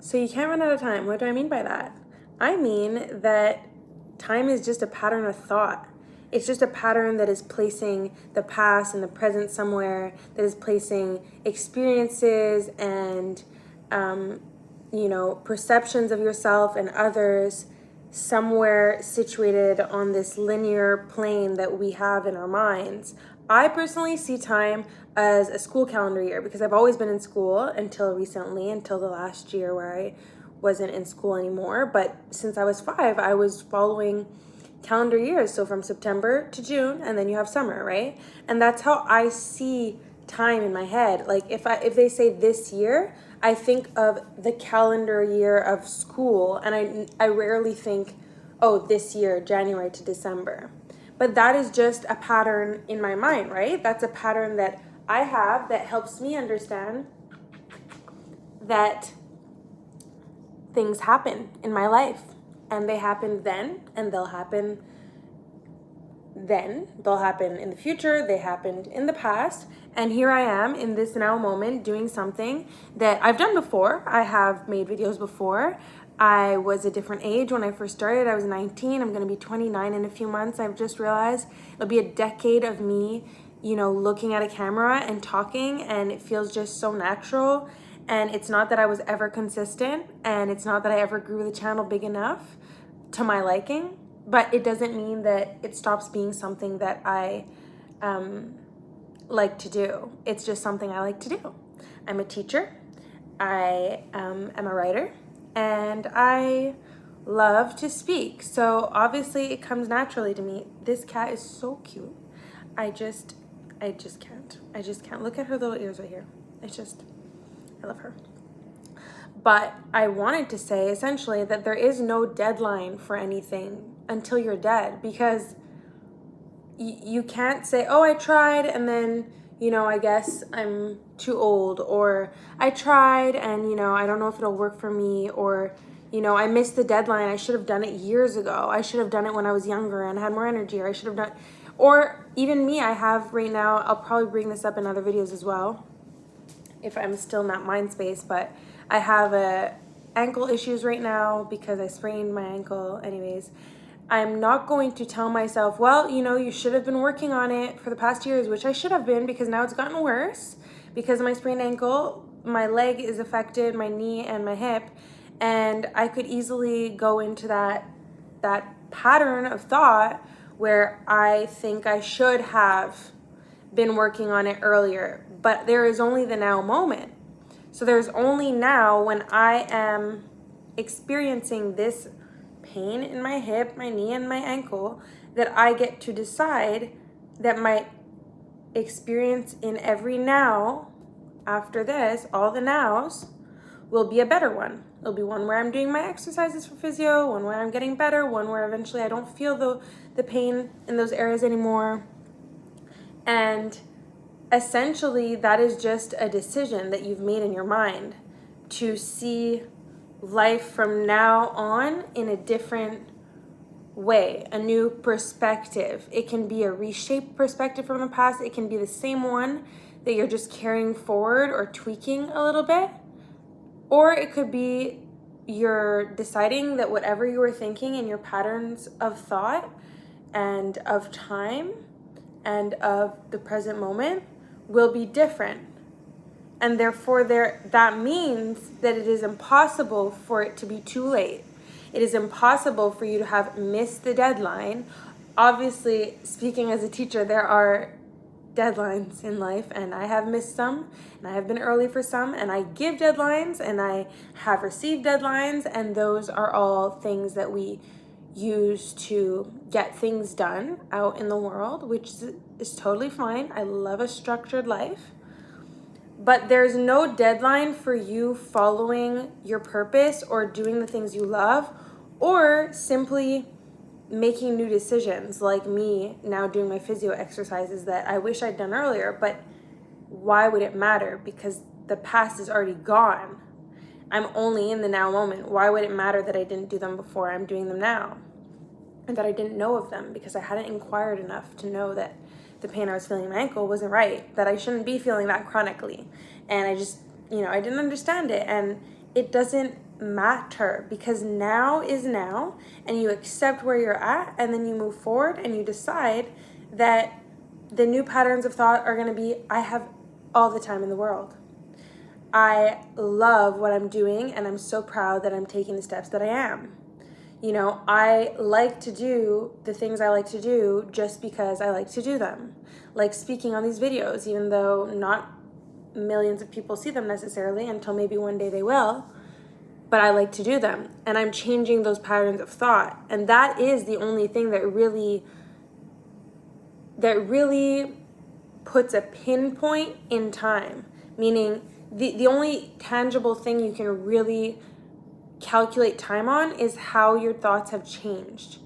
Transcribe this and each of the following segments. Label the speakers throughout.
Speaker 1: So you can't run out of time. What do I mean by that? I mean that time is just a pattern of thought. It's just a pattern that is placing the past and the present somewhere, that is placing experiences and, perceptions of yourself and others somewhere situated on this linear plane that we have in our minds. I personally see time as a school calendar year because I've always been in school until recently, until the last year where I wasn't in school anymore. But since I was 5, I was following calendar years. So from September to June, and then you have summer, right? And that's how I see time in my head. Like if they say this year, I think of the calendar year of school, and I rarely think, oh, this year, January to December. But that is just a pattern in my mind, right? That's a pattern that I have that helps me understand that things happen in my life. And they happened then, and they'll happen then. They'll happen in the future. They happened in the past. And here I am in this now moment doing something that I've done before. I have made videos before. I was a different age when I first started. I was 19. I'm going to be 29 in a few months. I've just realized it'll be a decade of me, looking at a camera and talking, and it feels just so natural. And it's not that I was ever consistent, and it's not that I ever grew the channel big enough to my liking, but it doesn't mean that it stops being something that I like to do. It's just something I like to do. I'm a teacher. I am a writer. And I love to speak. So obviously it comes naturally to me. This cat is so cute. I just can't. I just can't. Look at her little ears right here. I love her. But I wanted to say essentially that there is no deadline for anything until you're dead, because you can't say, oh, I tried, and then, I guess I'm too old, or I tried and, I don't know if it'll work for me, or, I missed the deadline. I should have done it years ago. I should have done it when I was younger and had more energy, or I should have done, or even me, I have right now, I'll probably bring this up in other videos as well, if I'm still in that mind space, but I have ankle issues right now because I sprained my ankle. Anyways, I'm not going to tell myself, well, you should have been working on it for the past years, which I should have been, because now it's gotten worse because of my sprained ankle. My leg is affected, my knee and my hip, and I could easily go into that pattern of thought where I think I should have been working on it earlier. But there is only the now moment. So there's only now when I am experiencing this pain in my hip, my knee, and my ankle that I get to decide that my experience in every now after this, all the nows, will be a better one. It'll be one where I'm doing my exercises for physio, one where I'm getting better, one where eventually I don't feel the pain in those areas anymore. And essentially, that is just a decision that you've made in your mind to see life from now on in a different way, a new perspective. It can be a reshaped perspective from the past. It can be the same one that you're just carrying forward or tweaking a little bit. Or it could be you're deciding that whatever you were thinking in your patterns of thought and of time and of the present moment will be different. And therefore that means that it is impossible for it to be too late. It is impossible for you to have missed the deadline. Obviously, speaking as a teacher, there are deadlines in life, and I have missed some, and I have been early for some, and I give deadlines, and I have received deadlines, and those are all things that we use to get things done out in the world, which is totally fine. I love a structured life. But there's no deadline for you following your purpose or doing the things you love, or simply making new decisions, like me now doing my physio exercises that I wish I'd done earlier. But why would it matter? Because the past is already gone. I'm only in the now moment. Why would it matter that I didn't do them before? I'm doing them now. And that I didn't know of them because I hadn't inquired enough to know that the pain I was feeling in my ankle wasn't right, that I shouldn't be feeling that chronically. And I just, I didn't understand it. And it doesn't matter, because now is now, and you accept where you're at, and then you move forward and you decide that the new patterns of thought are going to be, I have all the time in the world. I love what I'm doing, and I'm so proud that I'm taking the steps that I am. You know, I like to do the things I like to do just because I like to do them. Like speaking on these videos, even though not millions of people see them necessarily, until maybe one day they will, but I like to do them. And I'm changing those patterns of thought. And that is the only thing that really puts a pinpoint in time. Meaning the only tangible thing you can really calculate time on is how your thoughts have changed.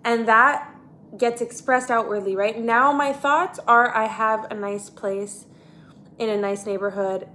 Speaker 1: And that gets expressed outwardly, right? Now my thoughts are, I have a nice place in a nice neighborhood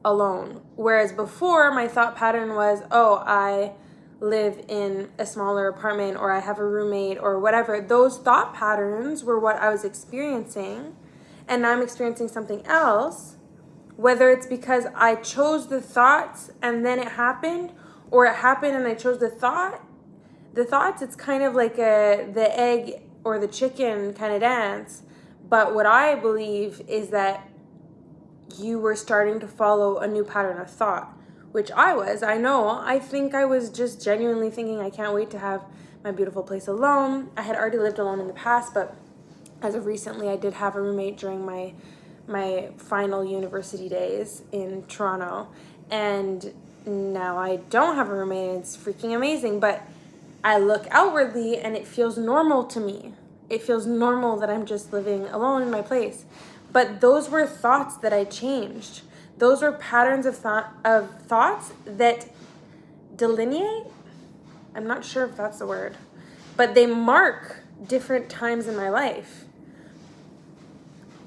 Speaker 1: alone. Whereas before, my thought pattern was, oh, I live in a smaller apartment, or I have a roommate, or whatever. Those thought patterns were what I was experiencing, and now I'm experiencing something else, whether it's because I chose the thoughts and then it happened, or it happened and I chose the thoughts. It's kind of like the egg or the chicken kind of dance. But what I believe is that you were starting to follow a new pattern of thought, which I think I was just genuinely thinking, I can't wait to have my beautiful place alone. I had already lived alone in the past, but as of recently, I did have a roommate during my final university days in Toronto, and now I don't have a roommate, and it's freaking amazing. But I look outwardly and it feels normal to me. It feels normal that I'm just living alone in my place. But those were thoughts that I changed. Those were patterns of thoughts that delineate. I'm not sure if that's the word, but they mark different times in my life.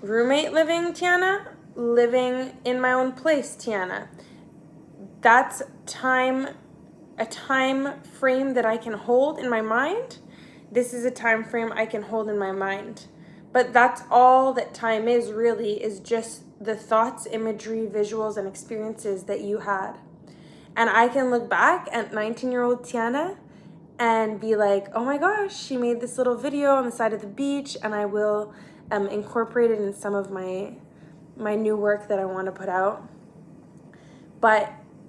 Speaker 1: Roommate living, Tiana. Living in my own place, Tiana. That's a time frame that I can hold in my mind. This is a time frame I can hold in my mind. But that's all that time is, really, is just the thoughts, imagery, visuals, and experiences that you had. And I can look back at 19-year-old Tiana and be like, oh my gosh, she made this little video on the side of the beach, and I will incorporate it in some of my new work that I want to put out.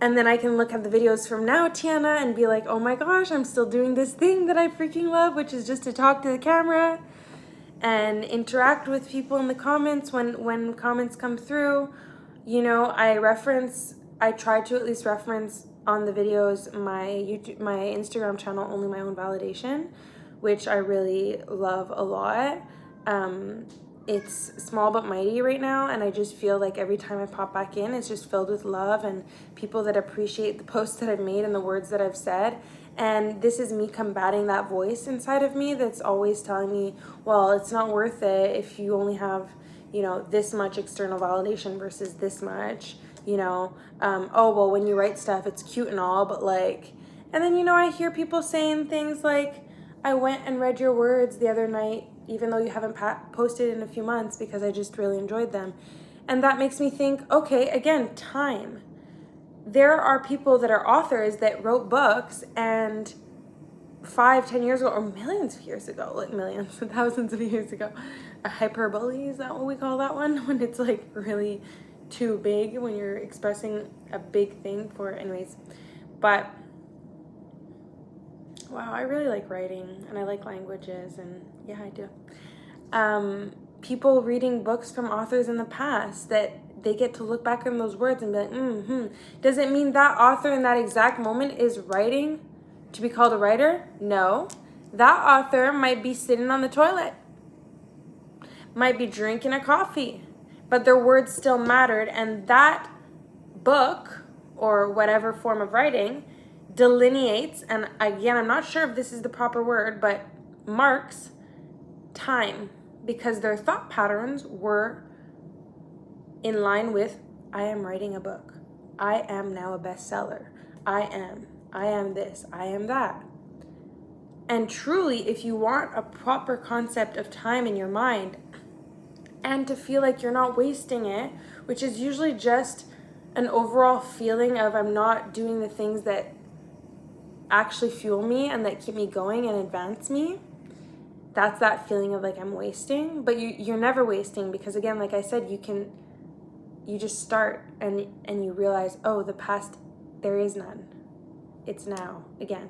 Speaker 1: And then I can look at the videos from now, Tiana, and be like, oh my gosh, I'm still doing this thing that I freaking love, which is just to talk to the camera and interact with people in the comments when comments come through. You know, I try to at least reference on the videos my Instagram channel, Only My Own Validation, which I really love a lot. It's small but mighty right now, and I just feel like every time I pop back in, it's just filled with love and people that appreciate the posts that I've made and the words that I've said. And this is me combating that voice inside of me that's always telling me, well, it's not worth it if you only have, you know, this much external validation versus this much, you know. Oh, well, when you write stuff, it's cute and all, but like, and then, you know, I hear people saying things like, I went and read your words the other night, even though you haven't posted in a few months, because I just really enjoyed them. And that makes me think, okay, again, time. There are people that are authors that wrote books, and 5-10 years ago, or millions of years ago, like millions, thousands of years ago, a hyperbole, is that what we call that one? When it's like really too big, when you're expressing a big thing for, anyways. But wow, I really like writing, and I like languages, and yeah, I do. People reading books from authors in the past that they get to look back on those words and be like, Does it mean that author in that exact moment is writing to be called a writer? No. That author might be sitting on the toilet, might be drinking a coffee, but their words still mattered, and that book, or whatever form of writing, delineates, and again, I'm not sure if this is the proper word, but marks time, because their thought patterns were in line with, I am writing a book. I am now a bestseller. I am this. I am that. And truly, if you want a proper concept of time in your mind and to feel like you're not wasting it, which is usually just an overall feeling of I'm not doing the things that actually fuel me and that keep me going and advance me, that's that feeling of like I'm wasting. But you're never wasting, because again, like I said, you just start and you realize, oh, the past, there is none. It's now again.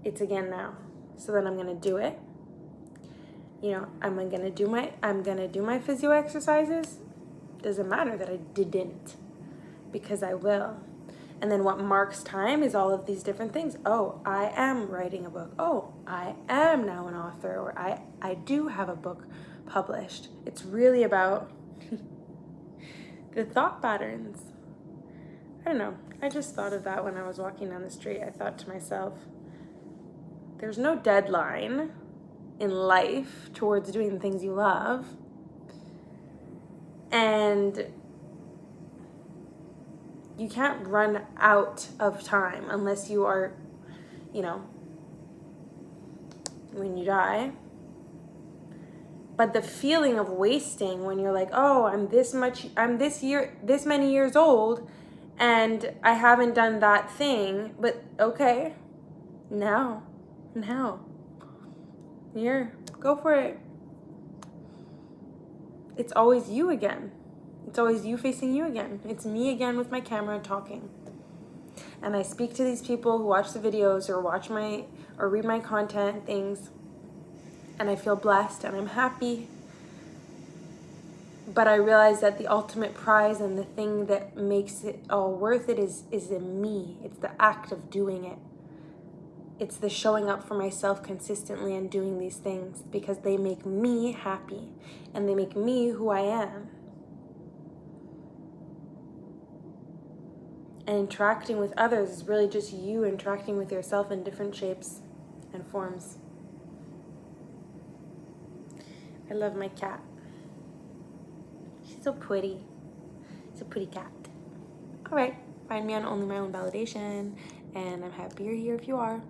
Speaker 1: It's again now. So then I'm gonna do it. You know, I'm gonna do my physio exercises. Doesn't matter that I didn't, because I will. And then what marks time is all of these different things. Oh, I am writing a book. Oh, I am now an author, or I do have a book published. It's really about the thought patterns. I don't know. I just thought of that when I was walking down the street. I thought to myself, there's no deadline in life towards doing the things you love. And you can't run out of time unless you are, you know, when you die. But the feeling of wasting when you're like, oh, I'm this many years old and I haven't done that thing, but okay, now, here, go for it. It's always you again. It's always you facing you again. It's me again with my camera talking. And I speak to these people who watch the videos or read my content things, and I feel blessed and I'm happy. But I realize that the ultimate prize and the thing that makes it all worth it is in me. It's the act of doing it. It's the showing up for myself consistently and doing these things, because they make me happy and they make me who I am. And interacting with others is really just you interacting with yourself in different shapes and forms. I love my cat. She's so pretty. She's a pretty cat. All right, find me on Only My Own Validation, and I'm happy you're here if you are.